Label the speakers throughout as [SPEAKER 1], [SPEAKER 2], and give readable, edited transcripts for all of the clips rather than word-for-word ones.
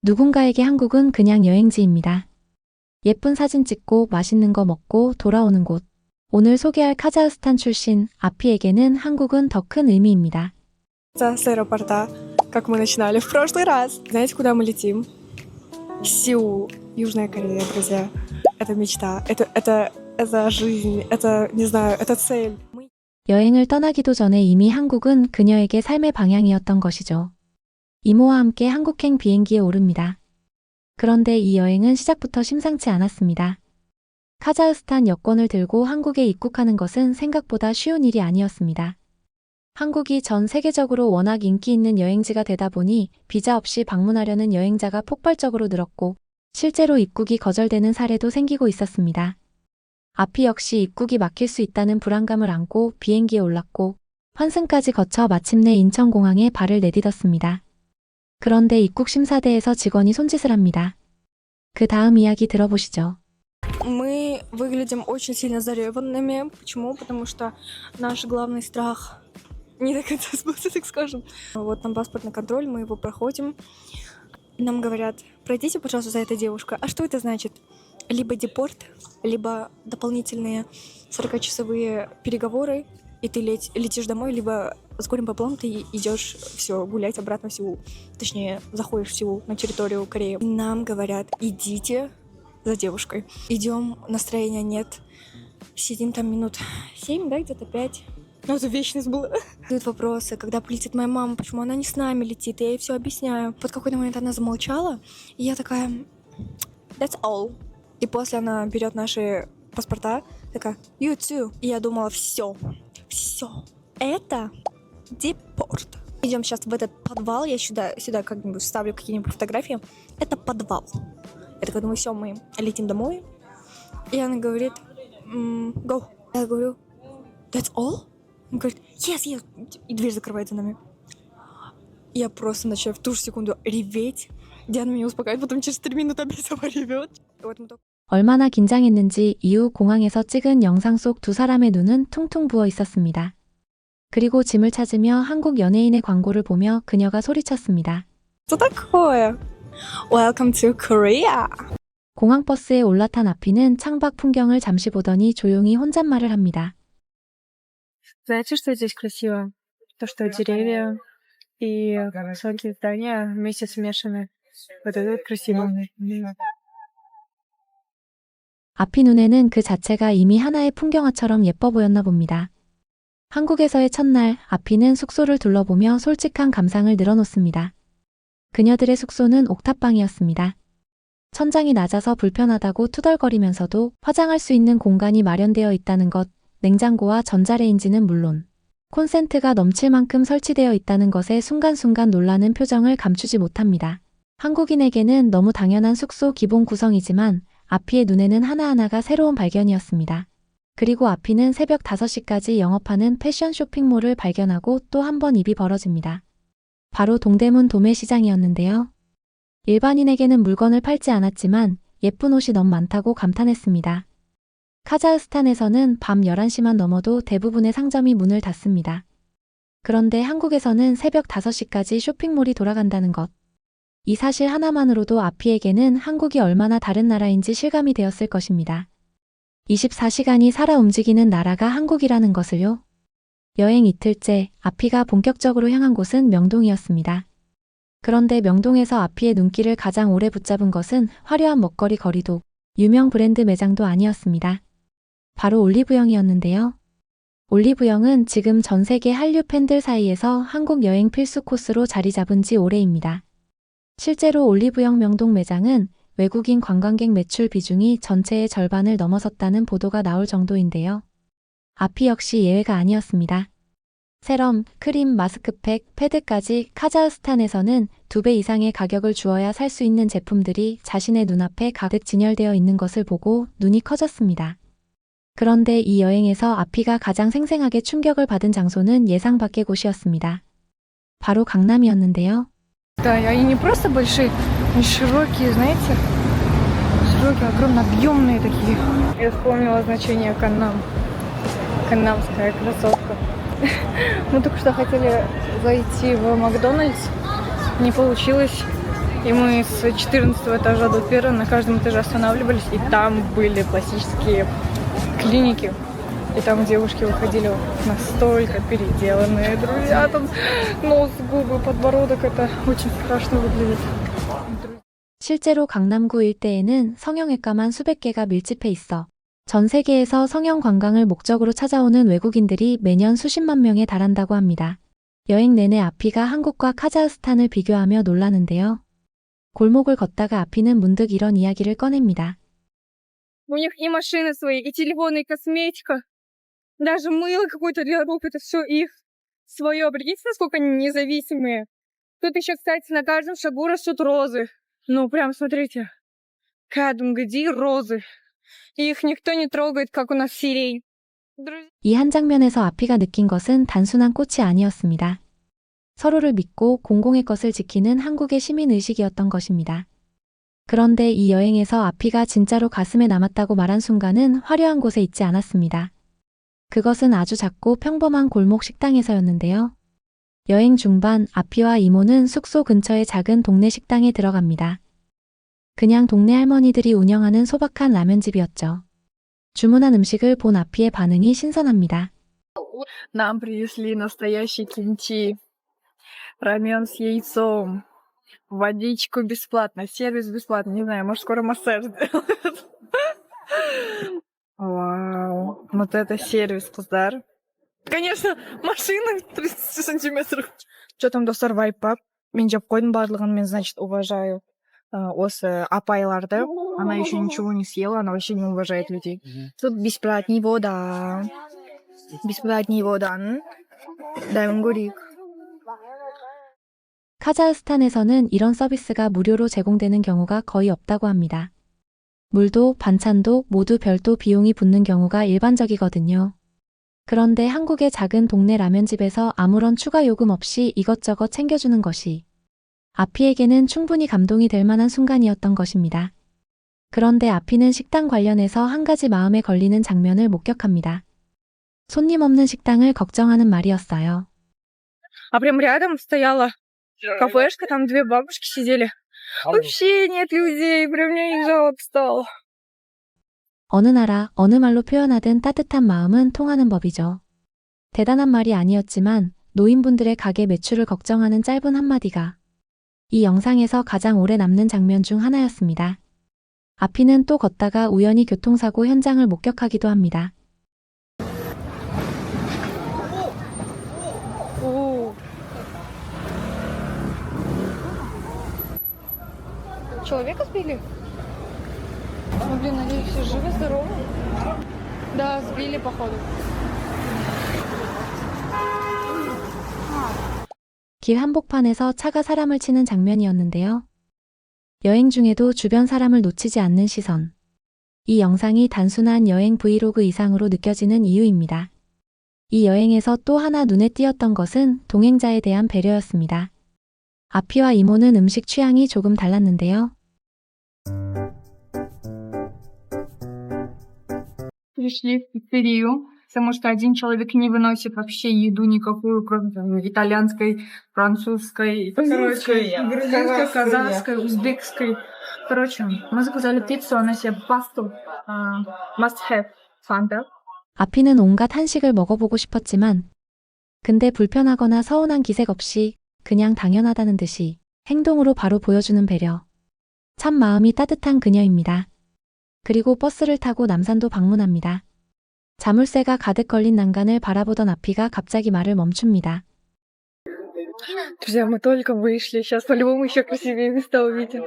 [SPEAKER 1] 누군가에게 한국은 그냥 여행지입니다. 예쁜 사진 찍고 맛있는 거 먹고 돌아오는 곳. 오늘 소개할 카자흐스탄 출신 아피에게는 한국은 더 큰 의미입니다.
[SPEAKER 2] С аэропорта, как мы начинали в прошлый раз. Знаете, куда мы летим? Сеул, Южная Корея, друзья. Это мечта, это жизнь, это, не знаю, это цель.
[SPEAKER 1] 여행을 떠나기도 전에 이미 한국은 그녀에게 삶의 방향이었던 것이죠. 이모와 함께 한국행 비행기에 오릅니다. 그런데 이 여행은 시작부터 심상치 않았습니다. 카자흐스탄 여권을 들고 한국에 입국하는 것은 생각보다 쉬운 일이 아니었습니다. 한국이 전 세계적으로 워낙 인기 있는 여행지가 되다 보니 비자 없이 방문하려는 여행자가 폭발적으로 늘었고 실제로 입국이 거절되는 사례도 생기고 있었습니다. 아피 역시 입국이 막힐 수 있다는 불안감을 안고 비행기에 올랐고 환승까지 거쳐 마침내 인천공항에 발을 내딛었습니다. 그런데 입국 심사대에서 직원이 손짓을 합니다. 그 다음 이야기 들어보시죠.
[SPEAKER 2] Мы выглядим очень сильно зареванными. Почему? Потому что наш главный страх не до конца сбылся, так скажем. Вот там паспортный контроль, мы его проходим. Нам говорят, пройдите, пожалуйста, за этой девушкой. А что это значит? Либо депорт, либо дополнительные 40-часовые переговоры, и ты летишь домой, либо с горем пополам ты идешь все гулять обратно в Сеул. Точнее, заходишь в Сеул, на территорию Кореи. Нам говорят, идите за девушкой. Идем, настроения нет. Сидим там минут 7, да, где-то 5. Ну, это вечность была. Задают вопросы, когда полетит моя мама, почему она не с нами летит, я ей все объясняю. Под какой-то момент она замолчала, и я такая, that's all. И после она берет наши паспорта, такая, you too. И я думала, все, это депорт. Идем сейчас в этот подвал, я сюда как-нибудь вставлю какие-нибудь фотографии. Это подвал. Я такая думаю, все, мы летим домой. И она говорит, go. Я говорю, that's all? Он говорит, yes. И дверь закрывается за нами. Я просто начинаю в ту же секунду реветь. Диана меня успокаивает, потом через 3 минуты опять сама ревет.
[SPEAKER 1] 얼마나 긴장했는지 이후 공항에서 찍은 영상 속 두 사람의 눈은 퉁퉁 부어 있었습니다. 그리고 짐을 찾으며 한국 연예인의 광고를 보며 그녀가 소리쳤습니다.
[SPEAKER 2] Что такое? Welcome to Korea.
[SPEAKER 1] 공항버스에 올라탄 아피는 창밖 풍경을 잠시 보더니 조용히 혼잣말을 합니다.
[SPEAKER 3] Знаете, что здесь красиво? То, что деревья и высокие здания вместе смешаны. Вот это вот красиво.
[SPEAKER 1] 아피 눈에는 그 자체가 이미 하나의 풍경화처럼 예뻐 보였나 봅니다. 한국에서의 첫날, 아피는 숙소를 둘러보며 솔직한 감상을 늘어놓습니다. 그녀들의 숙소는 옥탑방이었습니다. 천장이 낮아서 불편하다고 투덜거리면서도 화장할 수 있는 공간이 마련되어 있다는 것, 냉장고와 전자레인지는 물론 콘센트가 넘칠 만큼 설치되어 있다는 것에 순간순간 놀라는 표정을 감추지 못합니다. 한국인에게는 너무 당연한 숙소 기본 구성이지만 아피의 눈에는 하나하나가 새로운 발견이었습니다. 그리고 아피는 새벽 5시까지 영업하는 패션 쇼핑몰을 발견하고 또 한 번 입이 벌어집니다. 바로 동대문 도매시장이었는데요. 일반인에게는 물건을 팔지 않았지만 예쁜 옷이 너무 많다고 감탄했습니다. 카자흐스탄에서는 밤 11시만 넘어도 대부분의 상점이 문을 닫습니다. 그런데 한국에서는 새벽 5시까지 쇼핑몰이 돌아간다는 것. 이 사실 하나만으로도 아피에게는 한국이 얼마나 다른 나라인지 실감이 되었을 것입니다. 24시간이 살아 움직이는 나라가 한국이라는 것을요. 여행 이틀째 아피가 본격적으로 향한 곳은 명동이었습니다. 그런데 명동에서 아피의 눈길을 가장 오래 붙잡은 것은 화려한 먹거리 거리도 유명 브랜드 매장도 아니었습니다. 바로 올리브영이었는데요. 올리브영은 지금 전 세계 한류 팬들 사이에서 한국 여행 필수 코스로 자리 잡은 지 오래입니다. 실제로 올리브영 명동 매장은 외국인 관광객 매출 비중이 전체의 절반을 넘어섰다는 보도가 나올 정도인데요. 아피 역시 예외가 아니었습니다. 세럼, 크림, 마스크팩, 패드까지 카자흐스탄에서는 2배 이상의 가격을 주어야 살 수 있는 제품들이 자신의 눈앞에 가득 진열되어 있는 것을 보고 눈이 커졌습니다. 그런데 이 여행에서 아피가 가장 생생하게 충격을 받은 장소는 예상 밖의 곳이었습니다. 바로 강남이었는데요.
[SPEAKER 3] Да, и они не просто большие, они широкие, знаете? Широкие, огромно объемные такие. Я вспомнила значение Каннам. Каннамская красотка. Мы только что хотели зайти в Макдональдс. Не получилось. И мы с 14 этажа до первого на каждом этаже останавливались, и там были пластические клиники. И там девушки выходили настолько переделанные, друзья, там нос, губы, подбородок, это очень страшно выглядит.
[SPEAKER 1] 실제로 강남구 일대에는 성형외과만 수백 개가 밀집해 있어 전 세계에서 성형 관광을 목적으로 찾아오는 외국인들이 매년 수십만 명에 달한다고 합니다. 여행 내내 아피가 한국과 카자흐스탄을 비교하며 놀라는데요. 골목을 걷다가 아피는 문득 이런 이야기를 꺼냅니다.
[SPEAKER 3] У них и машины свои, и телефоны, и косметика. Даже мыло какое-то для рук, это все их свое. Прикиньте, насколько они независимые. Тут еще, кстати, на каждом шагу растут розы. Ну, прям смотрите. Каждом где розы. И их никто не трогает, как у нас сирень.
[SPEAKER 1] 이 한 장면에서 아피가 느낀 것은 단순한 꽃이 아니었습니다. 서로를 믿고 공공의 것을 지키는 한국의 시민의식이었던 것입니다. 그런데 이 여행에서 아피가 진짜로 가슴에 남았다고 말한 순간은 화려한 곳에 있지 않았습니다. 그것은 아주 작고 평범한 골목 식당에서였는데요. 여행 중반 아피와 이모는 숙소 근처의 작은 동네 식당에 들어갑니다. 그냥 동네 할머니들이 운영하는 소박한 라면집이었죠. 주문한 음식을 본 아피의 반응이 신선합니다.
[SPEAKER 3] Нам принесли настоящий кимчи. Рамен с яйцом. Водичку бесплатно. Сервис бесплатно. Не знаю, может, скоро массаж сделают. Вау. Вот это сервис, Куздар. Конечно, машина 30 сантиметров. Что там, достар, вайпап? Мен жеп қойдым барлығын, мен, значит, уважаю осы апайларды. Она еще ничего не съела, она вообще не уважает людей. Тут бесплатный вода. Бесплатный вода. дай 몽골이.
[SPEAKER 1] 카자흐스탄에서는 이런 서비스가 무료로 제공되는 경우가 거의 없다고 합니다. 물도 반찬도 모두 별도 비용이 붙는 경우가 일반적이거든요. 그런데 한국의 작은 동네 라면집에서 아무런 추가 요금 없이 이것저것 챙겨주는 것이 아피에게는 충분히 감동이 될 만한 순간이었던 것입니다. 그런데 아피는 식당 관련해서 한 가지 마음에 걸리는 장면을 목격합니다. 손님 없는 식당을 걱정하는 말이었어요.
[SPEAKER 3] А прям рядом стояла кафешка, там две бабушки сидели. Вообще нет людей, прям мне их жалко стало.
[SPEAKER 1] 어느 나라, 어느 말로 표현하든 따뜻한 마음은 통하는 법이죠. 대단한 말이 아니었지만 노인분들의 가게 매출을 걱정하는 짧은 한마디가 이 영상에서 가장 오래 남는 장면 중 하나였습니다. 아피는 또 걷다가 우연히 교통사고 현장을 목격하기도 합니다.
[SPEAKER 3] Человека сбили? Ну, блин, надеюсь, все живы-здоровы. Да, сбили, походу.
[SPEAKER 1] 길 한복판에서 차가 사람을 치는 장면이었는데요. 여행 중에도 주변 사람을 놓치지 않는 시선. 이 영상이 단순한 여행 브이로그 이상으로 느껴지는 이유입니다. 이 여행에서 또 하나 눈에 띄었던 것은 동행자에 대한 배려였습니다. 아피와 이모는 음식 취향이 조금 달랐는데요.
[SPEAKER 3] Пришли в пиццерию, потому что один человек не выносит вообще еду никакую, кроме там, итальянской, французской, грузинской, казахской, узбекской. Короче, мы заказали пиццу, она себе пасту, must have, фанта.
[SPEAKER 1] 아피는 온갖 한식을 먹어보고 싶었지만 근데 불편하거나 서운한 기색 없이 그냥 당연하다는 듯이 행동으로 바로 보여주는 배려. 참 마음이 따뜻한 그녀입니다. 그리고 버스를 타고 남산도 방문합니다. 자물쇠가 가득 걸린 난간을 바라보던 아피가 갑자기 말을 멈춥니다.
[SPEAKER 3] Друзья, мы только вышли, сейчас по-любому еще красивее места увидим.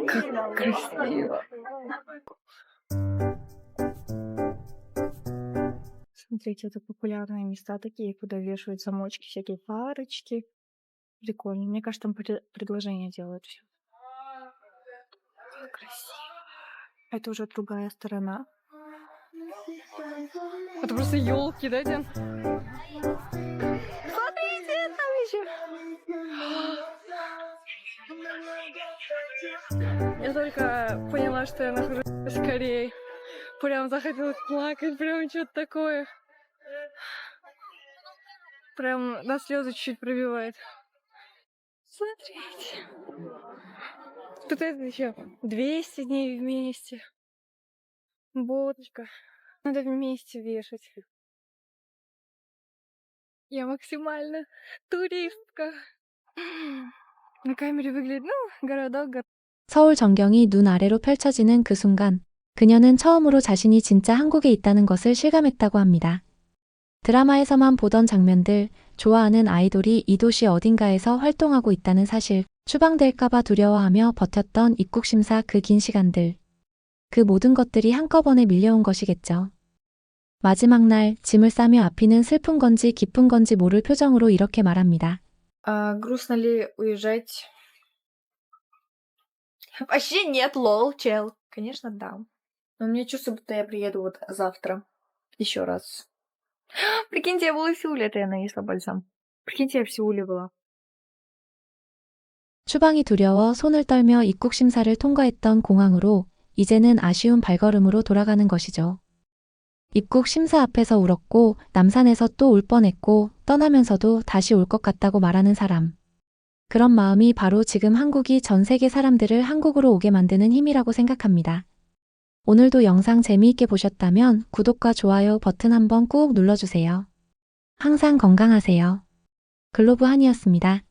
[SPEAKER 3] Как красиво. Смотрите, это популярные места такие, куда вешают замочки, всякие парочки. Прикольно. Мне кажется, там предложения делают все. Красиво. Это уже другая сторона. Это просто елки, да, Ден? Смотрите, там еще. Я только поняла, что я нахожусь в Корее. Прям захотелось плакать, прям что-то такое. Прям на слезы чуть-чуть пробивает. посмотреть. Тут это еще 200 дней вместе. Бодочка. Надо вместе вешать. Я максимально туристка. На камере выглядит, городок.
[SPEAKER 1] 서울 전경이 눈 아래로 펼쳐지는 그 순간, 그녀는 처음으로 자신이 진짜 한국에 있다는 것을 실감했다고 합니다. 드라마에서만 보던 장면들, 좋아하는 아이돌이 이 도시 어딘가에서 활동하고 있다는 사실, 추방될까봐 두려워하며 버텼던 입국 심사 그 긴 시간들. 그 모든 것들이 한꺼번에 밀려온 것이겠죠. 마지막 날 짐을 싸며 아피는 슬픈 건지 기쁜 건지 모를 표정으로 이렇게 말합니다.
[SPEAKER 3] Грустно ли уезжать? Вообще нет, лол, чел. Конечно, да. Но у меня чувство, будто я приеду вот завтра. Еще раз. Прикиньте, я была в Сеуле, это я нанесла бальзам. Прикиньте, я в Сеуле была.
[SPEAKER 1] 추방이 두려워 손을 떨며 입국 심사를 통과했던 공항으로 이제는 아쉬운 발걸음으로 돌아가는 것이죠. 입국 심사 앞에서 울었고 남산에서 또 울 뻔했고 떠나면서도 다시 올 것 같다고 말하는 사람. 그런 마음이 바로 지금 한국이 전 세계 사람들을 한국으로 오게 만드는 힘이라고 생각합니다. 오늘도 영상 재미있게 보셨다면 구독과 좋아요 버튼 한번 꾹 눌러주세요. 항상 건강하세요. 글로브 한이었습니다.